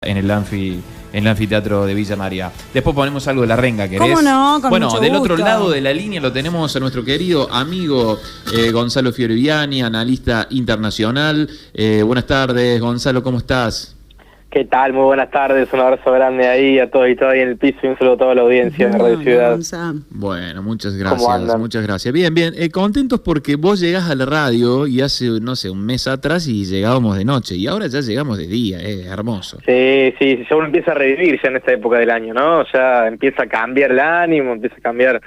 en el anfiteatro de Villa María. Después ponemos algo de La Renga, ¿querés? ¿Cómo no? Con bueno, mucho del gusto. otro lado de la línea lo tenemos a nuestro querido amigo Gonzalo Fiorviani, analista internacional. Buenas tardes, Gonzalo, ¿cómo estás? ¿Qué tal? Muy buenas tardes, un abrazo grande ahí a todos y todas ahí en el piso y un saludo a toda la audiencia de Radio Ciudad. Bueno, muchas ¿Cómo gracias, andan? muchas gracias. Bien, bien, contentos porque vos llegás a la radio y hace, no sé, un mes atrás y llegábamos de noche y ahora ya llegamos de día, hermoso. Sí, ya uno empieza a revivir ya en esta época del año, ¿no? Ya empieza a cambiar el ánimo, empieza a cambiar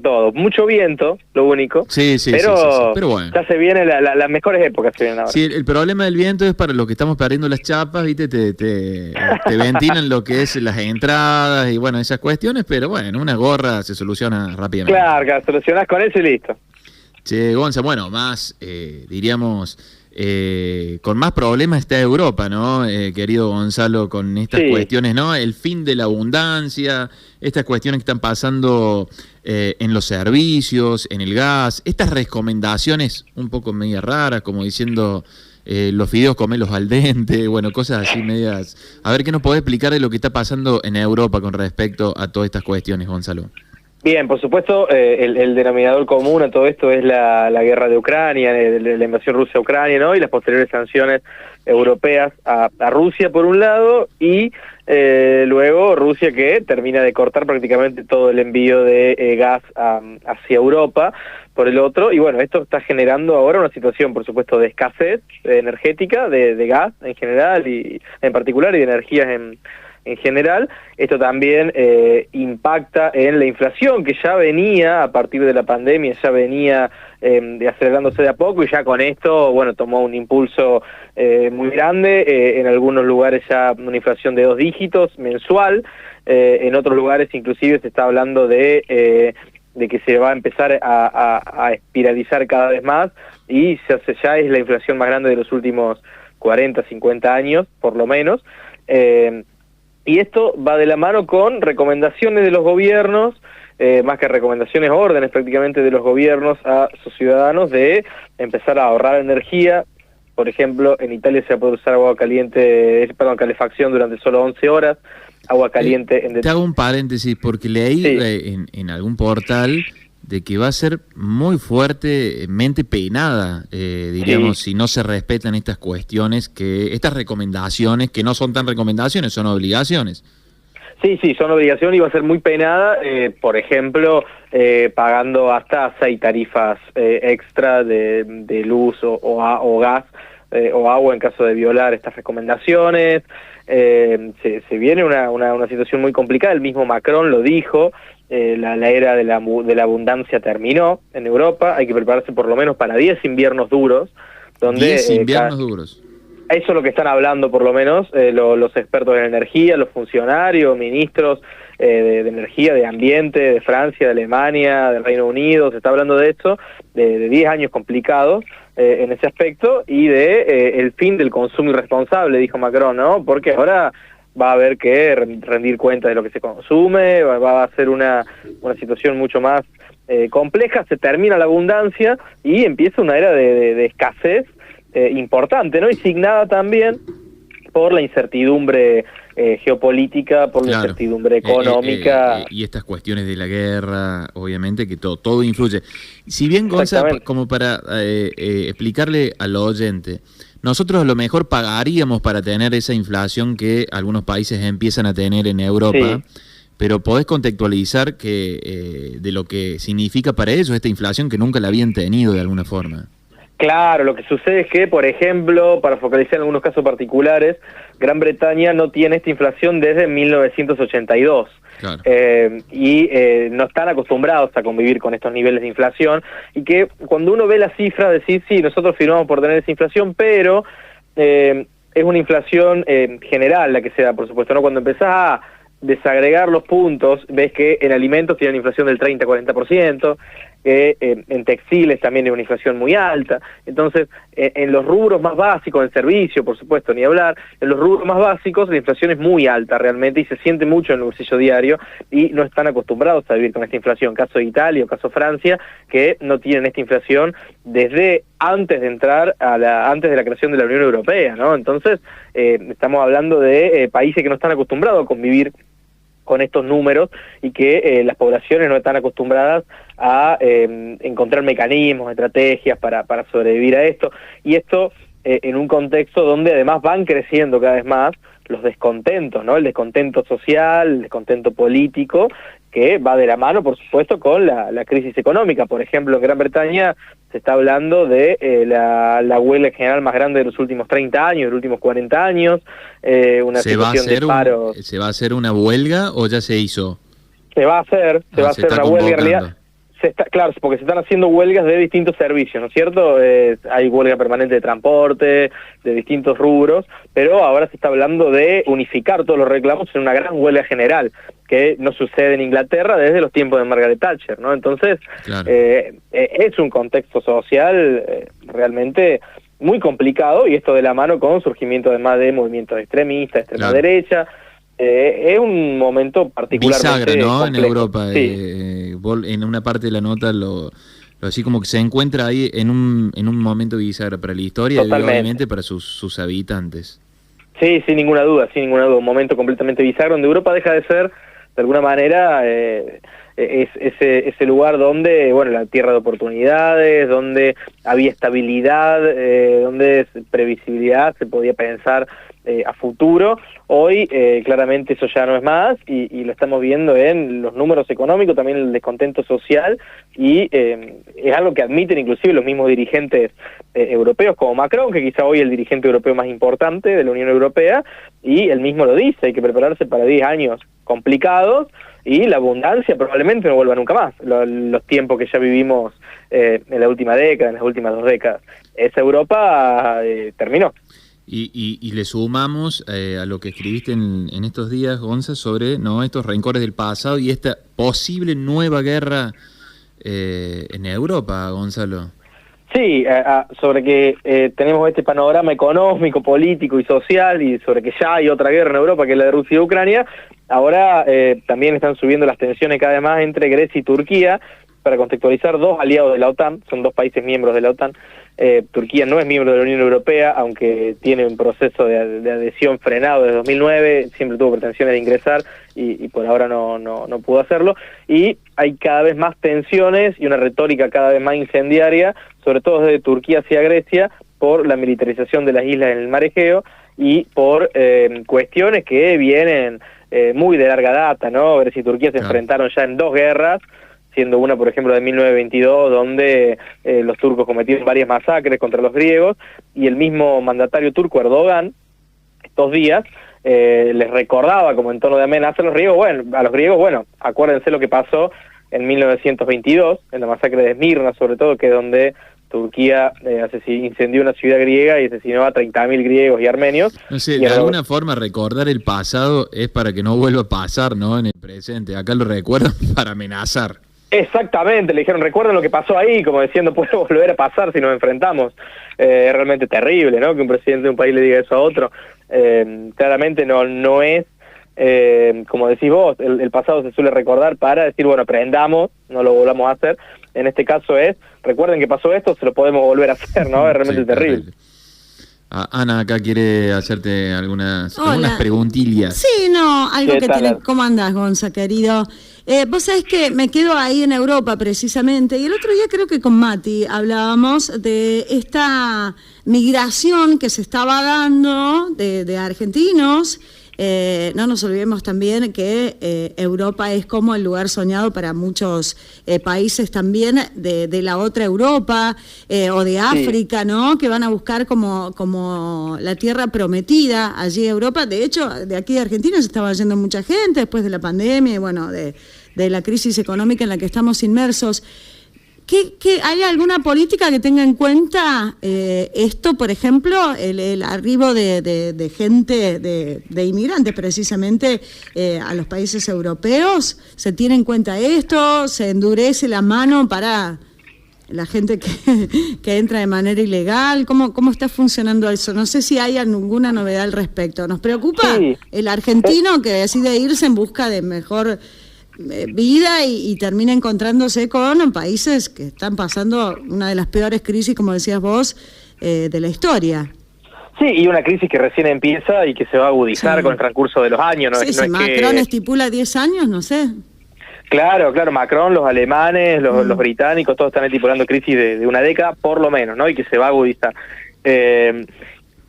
todo. Mucho viento, lo único. Sí, pero bueno. Ya se vienen las mejores épocas, se vienen ahora. Sí, el problema del viento es para los que estamos perdiendo las chapas, ¿viste? Te ventilan lo que es las entradas y bueno, esas cuestiones, pero bueno, una gorra se soluciona rápidamente. Claro, solucionás con eso y listo. Che, Gonza, bueno, más, diríamos, con más problemas está Europa, ¿no? Querido Gonzalo, con estas cuestiones, ¿no? El fin de la abundancia, estas cuestiones que están pasando en los servicios, en el gas, estas recomendaciones un poco media raras, como diciendo los fideos comelos al dente, bueno, cosas así medias. A ver, ¿qué nos podés explicar de lo que está pasando en Europa con respecto a todas estas cuestiones, Gonzalo? Bien, por supuesto, el denominador común a todo esto es la guerra de Ucrania, la invasión rusa a Ucrania, ¿no? Y las posteriores sanciones europeas a Rusia por un lado y luego Rusia que termina de cortar prácticamente todo el envío de gas hacia Europa por el otro. Y bueno, esto está generando ahora una situación, por supuesto, de escasez energética, de gas en general y en particular y de energías en general. Esto también impacta en la inflación que ya venía a partir de la pandemia, ya venía acelerándose de a poco y ya con esto, bueno, tomó un impulso muy grande, en algunos lugares ya una inflación de 2 dígitos mensual, en otros lugares inclusive se está hablando de que se va a empezar a espiralizar cada vez más y ya es la inflación más grande de los últimos 40, 50 años, por lo menos. Y esto va de la mano con recomendaciones de los gobiernos, más que recomendaciones, órdenes prácticamente de los gobiernos a sus ciudadanos de empezar a ahorrar energía. Por ejemplo, en Italia se va a poder usar calefacción durante solo 11 horas, agua caliente... Te hago un paréntesis, porque leí en algún portal de que va a ser muy fuertemente penada, diríamos, si no se respetan estas cuestiones, estas recomendaciones, que no son tan recomendaciones, son obligaciones. Sí, son obligaciones y va a ser muy penada, por ejemplo, pagando hasta 6 tarifas extra de luz o gas o agua en caso de violar estas recomendaciones. Se viene una situación muy complicada, el mismo Macron lo dijo. La era de la abundancia terminó en Europa, hay que prepararse por lo menos para 10 inviernos duros. Donde 10 inviernos duros. Eso es lo que están hablando por lo menos los expertos en energía, los funcionarios, ministros de energía, de ambiente, de Francia, de Alemania, del Reino Unido. Se está hablando de esto, de 10 años complicados en ese aspecto y de el fin del consumo irresponsable, dijo Macron, ¿no? Porque ahora va a haber que rendir cuenta de lo que se consume, va a ser una situación mucho más compleja, se termina la abundancia y empieza una era de escasez importante, ¿no? Y signada también por la incertidumbre geopolítica, por la incertidumbre económica. Y estas cuestiones de la guerra, obviamente que todo influye. Si bien, Gonza, como para explicarle al oyente, nosotros a lo mejor pagaríamos para tener esa inflación que algunos países empiezan a tener en Europa, pero podés contextualizar de lo que significa para ellos esta inflación que nunca la habían tenido de alguna forma. Claro, lo que sucede es que, por ejemplo, para focalizar en algunos casos particulares, Gran Bretaña no tiene esta inflación desde 1982. Claro. No están acostumbrados a convivir con estos niveles de inflación y que cuando uno ve las cifras decir, sí, nosotros firmamos por tener esa inflación, pero es una inflación general la que se da, por supuesto, ¿no? Cuando empezás a desagregar los puntos, ves que en alimentos tienen inflación del 30-40%, que en textiles también hay una inflación muy alta. Entonces, en los rubros más básicos, en servicio, por supuesto, ni hablar, en los rubros más básicos la inflación es muy alta realmente y se siente mucho en el bolsillo diario y no están acostumbrados a vivir con esta inflación. Caso de Italia o caso Francia, que no tienen esta inflación desde antes de entrar antes de la creación de la Unión Europea, ¿no? Entonces, estamos hablando de países que no están acostumbrados a convivir con estos números y que las poblaciones no están acostumbradas a encontrar mecanismos, estrategias para sobrevivir a esto, y esto en un contexto donde además van creciendo cada vez más los descontentos, ¿no? El descontento social, el descontento político, que va de la mano, por supuesto, con la crisis económica. Por ejemplo, en Gran Bretaña se está hablando de la huelga general más grande de los últimos 30 años, de los últimos 40 años, una situación de paro. ¿Se va a hacer una huelga o ya se hizo? Se va a hacer una huelga en realidad. Claro, porque se están haciendo huelgas de distintos servicios, ¿no es cierto? Hay huelga permanente de transporte, de distintos rubros, pero ahora se está hablando de unificar todos los reclamos en una gran huelga general, que no sucede en Inglaterra desde los tiempos de Margaret Thatcher, ¿no? Entonces, claro, es un contexto social realmente muy complicado, y esto de la mano con surgimiento además de movimientos extremistas, extrema derecha. Es un momento particularmente bisagra, ¿no? complejo. En Europa, sí. En una parte de la nota lo así como que se encuentra ahí en un momento bisagra para la historia y obviamente para sus habitantes. Sí, sin ninguna duda, un momento completamente bisagra donde Europa deja de ser, de alguna manera, ese lugar donde, bueno, la tierra de oportunidades, donde había estabilidad, donde previsibilidad, se podía pensar a futuro. Hoy claramente eso ya no es más y lo estamos viendo en los números económicos, también el descontento social, y es algo que admiten inclusive los mismos dirigentes europeos como Macron, que quizá hoy es el dirigente europeo más importante de la Unión Europea, y él mismo lo dice, hay que prepararse para 10 años complicados y la abundancia probablemente no vuelva nunca más, los tiempos que ya vivimos en la última década, en las últimas 2 décadas. Esa Europa terminó. Y le sumamos a lo que escribiste en estos días, Gonza, sobre estos rencores del pasado y esta posible nueva guerra en Europa, Gonzalo. Sí, sobre que tenemos este panorama económico, político y social, y sobre que ya hay otra guerra en Europa, que es la de Rusia y Ucrania. Ahora también están subiendo las tensiones cada vez más entre Grecia y Turquía. Para contextualizar, 2 aliados de la OTAN, son 2 países miembros de la OTAN. Turquía no es miembro de la Unión Europea, aunque tiene un proceso de adhesión frenado desde 2009, siempre tuvo pretensiones de ingresar y por ahora no pudo hacerlo. Y hay cada vez más tensiones y una retórica cada vez más incendiaria, sobre todo desde Turquía hacia Grecia, por la militarización de las islas en el Mar Egeo y por cuestiones que vienen muy de larga data, ¿no? Grecia y Turquía se enfrentaron ya en 2 guerras, siendo una, por ejemplo, de 1922, donde los turcos cometieron varias masacres contra los griegos, y el mismo mandatario turco, Erdogan, estos días, les recordaba como en tono de amenaza a los griegos, bueno, acuérdense lo que pasó en 1922, en la masacre de Esmirna, sobre todo, que es donde Turquía incendió una ciudad griega y asesinó a 30.000 griegos y armenios. No sé, de alguna forma recordar el pasado es para que no vuelva a pasar, ¿no? En el presente. Acá lo recuerdan para amenazar. Exactamente, le dijeron, recuerden lo que pasó ahí, como diciendo, puede volver a pasar si nos enfrentamos. Es realmente terrible, ¿no? Que un presidente de un país le diga eso a otro. Claramente no es, como decís vos, el pasado se suele recordar para decir, bueno, aprendamos, no lo volvamos a hacer. En este caso recuerden que pasó esto, se lo podemos volver a hacer, ¿no? Es realmente terrible. Ana acá quiere hacerte algunas preguntillas. Sí, algo que tiene... ¿Cómo andás, Gonza, querido? Vos sabés que me quedo ahí en Europa precisamente, y el otro día creo que con Mati hablábamos de esta migración que se estaba dando de argentinos. No nos olvidemos también que Europa es como el lugar soñado para muchos países también de la otra Europa o de África, ¿no? Que van a buscar como la tierra prometida allí Europa. De hecho, de aquí de Argentina se estaba yendo mucha gente después de la pandemia y bueno, de la crisis económica en la que estamos inmersos. ¿Hay alguna política que tenga en cuenta esto, por ejemplo, el arribo de gente, de inmigrantes precisamente a los países europeos? ¿Se tiene en cuenta esto? ¿Se endurece la mano para la gente que entra de manera ilegal? ¿Cómo está funcionando eso? No sé si hay alguna novedad al respecto. Nos preocupa el argentino que decide irse en busca de mejor vida y termina encontrándose con países que están pasando una de las peores crisis, como decías vos, de la historia. Sí, y una crisis que recién empieza y que se va a agudizar con el transcurso de los años. Sí, si Macron estipula 10 años, no sé. Claro, Macron, los alemanes, los británicos, todos están estipulando crisis de una década, por lo menos, ¿no? Y que se va a agudizar.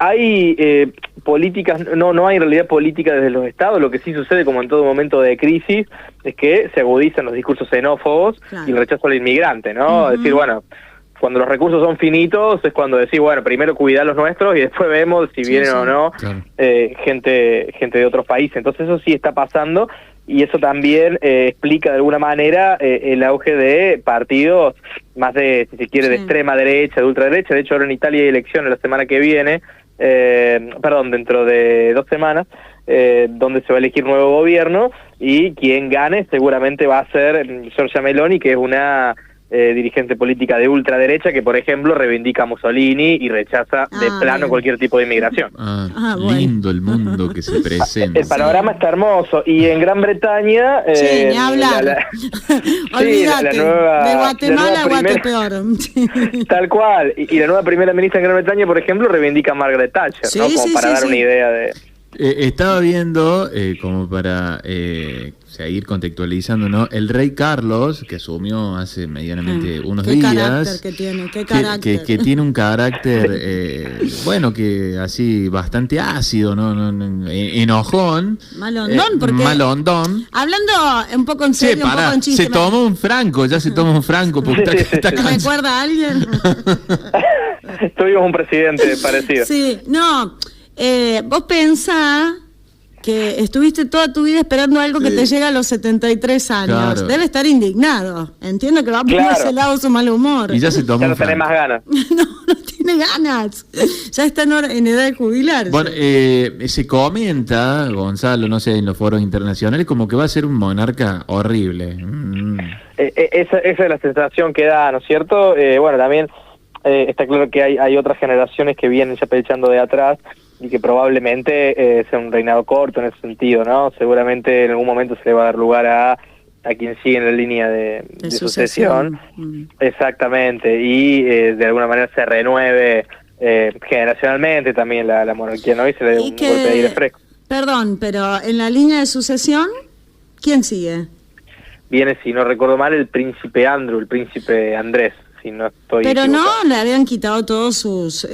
Hay políticas, no hay en realidad política desde los estados. Lo que sí sucede, como en todo momento de crisis, es que se agudizan los discursos xenófobos y el rechazo al inmigrante, ¿no? Es decir, bueno, cuando los recursos son finitos es cuando decís, bueno, primero cuidar los nuestros y después vemos si vienen o no gente de otros países. Entonces eso sí está pasando y eso también explica de alguna manera el auge de partidos más de, si se quiere, de extrema derecha, de ultraderecha. De hecho, ahora en Italia hay elecciones la semana que viene, dentro de 2 semanas, donde se va a elegir nuevo gobierno y quien gane seguramente va a ser Giorgia Meloni, que es una dirigente política de ultraderecha que, por ejemplo, reivindica a Mussolini y rechaza de plano cualquier tipo de inmigración. Lindo el mundo que se presenta. El panorama está hermoso. Y en Gran Bretaña... ni hablar. Olvídate, de Guatemala a Guatepeor. Tal cual. Y la nueva primera ministra en Gran Bretaña, por ejemplo, reivindica a Margaret Thatcher, ¿no? Como para dar una idea de... Estaba viendo, como para seguir contextualizando, ¿no? El rey Carlos, que asumió hace medianamente unos días, qué carácter. Que tiene un carácter, bueno, que así bastante ácido, ¿no? Enojón. Malondón, porque... Malondón. Hablando un poco en serio, un poco en chiste. Se tomó un franco, porque está ¿Te recuerda a alguien? Tuvimos un presidente parecido. Sí, no... vos pensás que estuviste toda tu vida esperando algo que te llega a los 73 años. Claro. Debe estar indignado. Entiendo que va por ese lado su mal humor. Y ya se tomó. Ya no tiene más ganas. no tiene ganas. Ya está en edad de jubilarse. Bueno, se comenta, Gonzalo, no sé, en los foros internacionales, como que va a ser un monarca horrible. Esa es la sensación que da, ¿no es cierto? Bueno, también está claro que hay otras generaciones que vienen ya pechando de atrás y que probablemente sea un reinado corto en ese sentido, ¿no? Seguramente en algún momento se le va a dar lugar a quien sigue en la línea de sucesión. Exactamente, y de alguna manera se renueve generacionalmente también la monarquía, ¿no? Y se le dé un golpe de aire fresco. Perdón, pero en la línea de sucesión, ¿quién sigue? Viene, si no recuerdo mal, el príncipe Andrew, el príncipe Andrés. Si no estoy pero equivocado. No, le habían quitado todos sus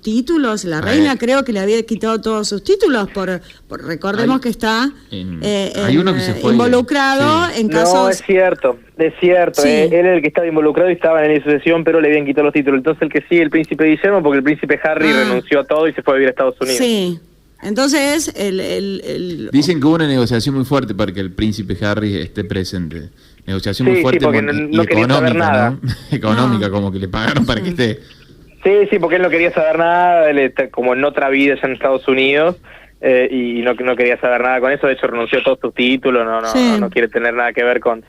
títulos. La reina creo que le había quitado todos sus títulos recordemos que está hay uno que se fue involucrado en casos... No, es cierto. Sí. Él era el que estaba involucrado y estaba en la sucesión, pero le habían quitado los títulos. Entonces el que sigue el príncipe Guillermo, porque el príncipe Harry renunció a todo y se fue a vivir a Estados Unidos. Sí. Entonces, dicen que hubo una negociación muy fuerte para que el príncipe Harry esté presente. Negociación muy fuerte no económica, nada. ¿no? Económica, como que le pagaron para que esté. Sí, porque él no quería saber nada, él está como en otra vida ya en Estados Unidos, y no quería saber nada con eso. De hecho renunció a todos sus títulos, no quiere tener nada que ver con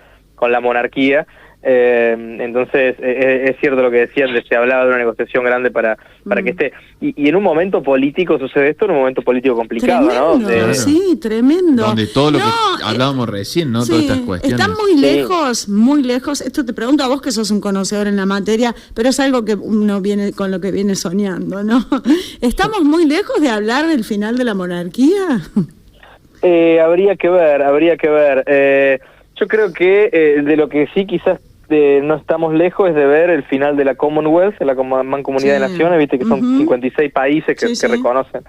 la monarquía. Entonces es cierto lo que decían, se hablaba de una negociación grande para que esté, y en un momento político sucede esto, en un momento político complicado, tremendo, ¿no? Sí, tremendo. Donde todo lo que hablábamos recién, ¿no? Todas estas cuestiones. Están muy lejos, esto te pregunto a vos que sos un conocedor en la materia, pero es algo que uno viene con lo que viene soñando, ¿no? ¿Estamos muy lejos de hablar del final de la monarquía? Habría que ver. Yo creo que de lo que sí quizás no estamos lejos es de ver el final de la Commonwealth, la Mancomunidad de Naciones, viste que son 56 países que reconocen,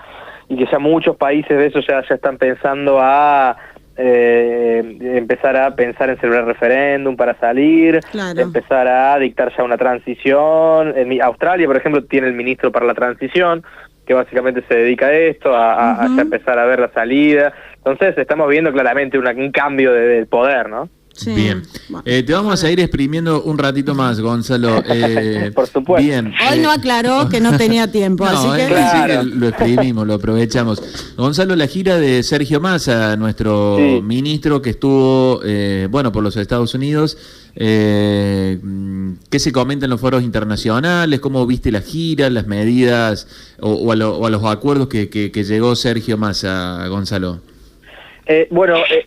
y que ya muchos países de esos ya están pensando a empezar a pensar en celebrar referéndum para salir, empezar a dictar ya una transición. Australia, por ejemplo, tiene el ministro para la transición, que básicamente se dedica a esto, a ya empezar a ver la salida. Entonces estamos viendo claramente un cambio del poder, ¿no? Sí. Bien. Bueno, te vamos a ir exprimiendo un ratito más, Gonzalo. Por supuesto. Bien. Hoy no aclaró que no tenía tiempo, así que... Claro. Sí, lo exprimimos, lo aprovechamos. Gonzalo, la gira de Sergio Massa, nuestro ministro que estuvo, por los Estados Unidos, ¿qué se comenta en los foros internacionales? ¿Cómo viste la gira, las medidas o a los acuerdos que llegó Sergio Massa, Gonzalo?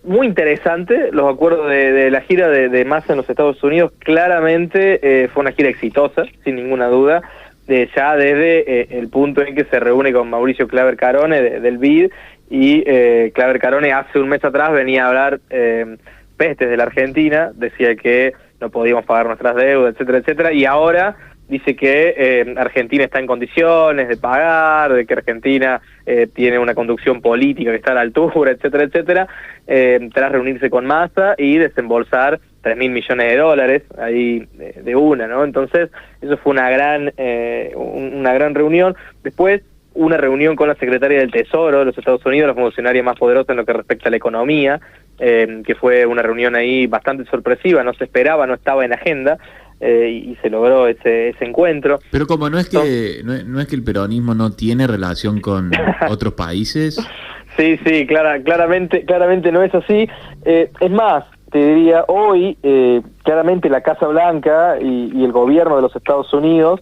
Muy interesante los acuerdos de la gira de Massa en los Estados Unidos. Claramente fue una gira exitosa, sin ninguna duda, ya desde el punto en que se reúne con Mauricio Claver Carone del BID, y Claver Carone hace un mes atrás venía a hablar pestes de la Argentina, decía que no podíamos pagar nuestras deudas, etcétera, etcétera, y ahora dice que Argentina está en condiciones de pagar, de que Argentina tiene una conducción política que está a la altura, etcétera, etcétera, tras reunirse con Massa y desembolsar $3.000 millones ahí de una, ¿no? Entonces, eso fue una gran reunión. Después, una reunión con la secretaria del Tesoro de los Estados Unidos, la funcionaria más poderosa en lo que respecta a la economía, que fue una reunión ahí bastante sorpresiva, no se esperaba, no estaba en agenda, y se logró ese encuentro. Pero como no es que el peronismo no tiene relación con otros países. Sí, claramente no es así. Es más, te diría, hoy claramente la Casa Blanca y el gobierno de los Estados Unidos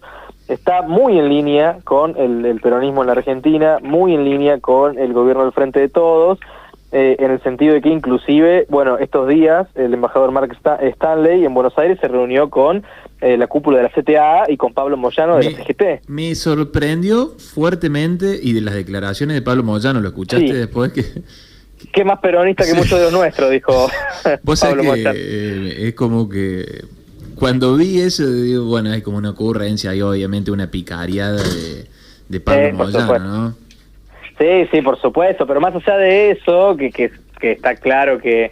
está muy en línea con el peronismo en la Argentina, muy en línea con el gobierno del Frente de Todos, en el sentido de que inclusive, estos días el embajador Mark Stanley en Buenos Aires se reunió con la cúpula de la CTA y con Pablo Moyano de la CGT. Me sorprendió fuertemente, y de las declaraciones de Pablo Moyano, ¿lo escuchaste después? Qué más peronista que muchos de los nuestros, dijo Pablo Moyano. Es como que cuando vi eso, digo, hay como una ocurrencia y obviamente una picariada de Pablo Moyano, ¿no? Sí, por supuesto, pero más allá de eso, que está claro que,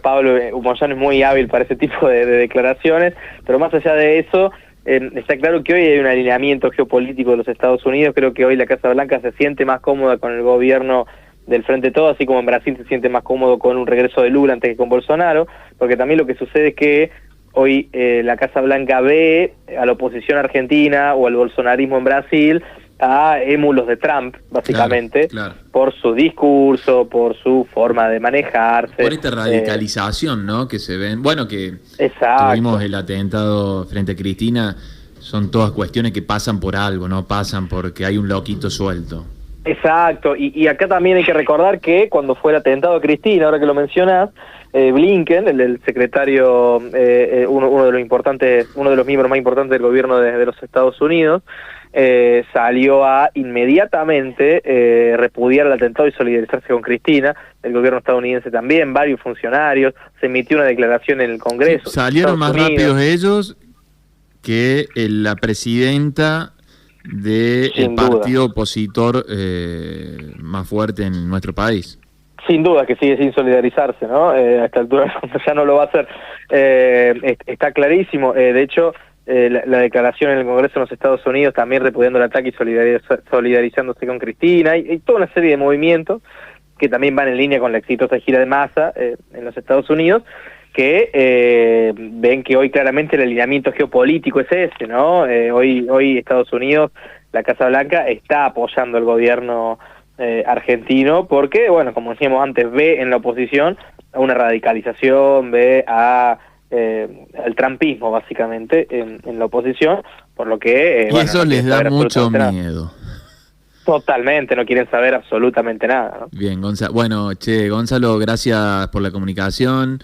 Pablo Moyano es muy hábil para ese tipo de declaraciones, pero más allá de eso, está claro que hoy hay un alineamiento geopolítico de los Estados Unidos. Creo que hoy la Casa Blanca se siente más cómoda con el gobierno del Frente de Todos, así como en Brasil se siente más cómodo con un regreso de Lula antes que con Bolsonaro, porque también lo que sucede es que hoy la Casa Blanca ve a la oposición argentina o al bolsonarismo en Brasil a émulos de Trump, básicamente, claro. Por su discurso, por su forma de manejarse. Por esta radicalización, ¿no? Que se ven, que exacto. Tuvimos el atentado frente a Cristina, son todas cuestiones que pasan por algo, no pasan porque hay un loquito suelto. Exacto, y acá también hay que recordar que cuando fue el atentado a Cristina, ahora que lo mencionás, Blinken, el secretario, uno de los miembros más importantes del gobierno de los Estados Unidos, salió a inmediatamente repudiar el atentado y solidarizarse con Cristina. El gobierno estadounidense también, varios funcionarios, se emitió una declaración en el Congreso. Salieron más rápidos ellos que la presidenta del partido opositor más fuerte en nuestro país. Sin duda que sigue sin solidarizarse, ¿no? A esta altura ya no lo va a hacer. Está clarísimo. De hecho, la declaración en el Congreso de los Estados Unidos también repudiando el ataque y solidarizándose con Cristina. Y toda una serie de movimientos que también van en línea con la exitosa gira de Massa en los Estados Unidos, que ven que hoy claramente el alineamiento geopolítico es ese, ¿no? Hoy Estados Unidos, la Casa Blanca, está apoyando al gobierno argentino porque, como decíamos antes, ve en la oposición a una radicalización, ve al trumpismo, básicamente, en la oposición, por lo que... y eso les da mucho miedo. Totalmente, no quieren saber absolutamente nada, ¿no? Bien, Gonzalo. Gonzalo, gracias por la comunicación.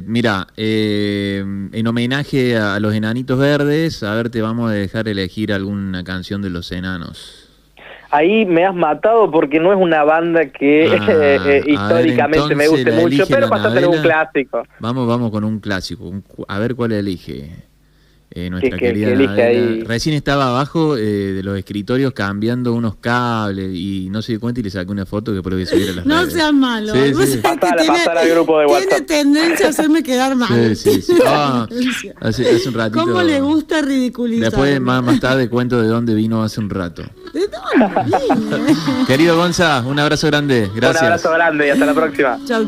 Mira, en homenaje a los Enanitos Verdes, a ver, te vamos a dejar elegir alguna canción de los Enanos. Ahí me has matado porque no es una banda que históricamente me guste mucho, pero pasate un clásico. Vamos con un clásico. A ver cuál elige nuestra querida Nadela. Recién estaba abajo de los escritorios cambiando unos cables y no se dio cuenta y le saqué una foto que por voy a subir a las redes. No seas malo. Sí. Pasar al grupo de WhatsApp. Tiene tendencia a hacerme quedar mal. Sí. Hace un ratito. ¿Cómo le gusta ridiculizar? Después, más tarde, cuento de dónde vino hace un rato. ¿De dónde? Querido Gonza, un abrazo grande. Gracias. Un abrazo grande y hasta la próxima. Chau.